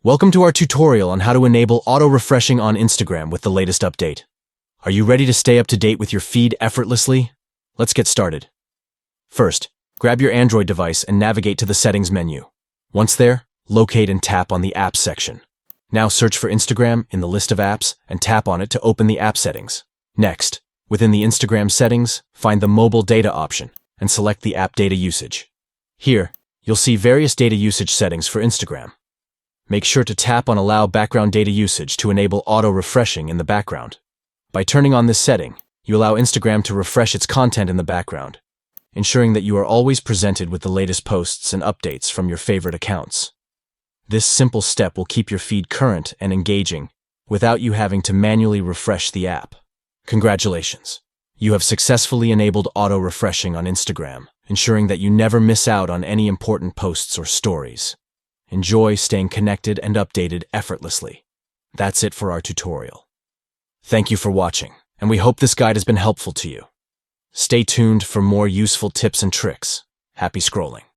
Welcome to our tutorial on how to enable auto-refreshing on Instagram with the latest update. Are you ready to stay up to date with your feed effortlessly? Let's get started. First, grab your Android device and navigate to the Settings menu. Once there, locate and tap on the Apps section. Now search for Instagram in the list of apps and tap on it to open the app settings. Next, within the Instagram settings, find the Mobile Data option and select the app data usage. Here, you'll see various data usage settings for Instagram. Make sure to tap on Allow Background Data Usage to enable auto-refreshing in the background. By turning on this setting, you allow Instagram to refresh its content in the background, ensuring that you are always presented with the latest posts and updates from your favorite accounts. This simple step will keep your feed current and engaging without you having to manually refresh the app. Congratulations! You have successfully enabled auto-refreshing on Instagram, ensuring that you never miss out on any important posts or stories. Enjoy staying connected and updated effortlessly. That's it for our tutorial. Thank you for watching, and we hope this guide has been helpful to you. Stay tuned for more useful tips and tricks. Happy scrolling.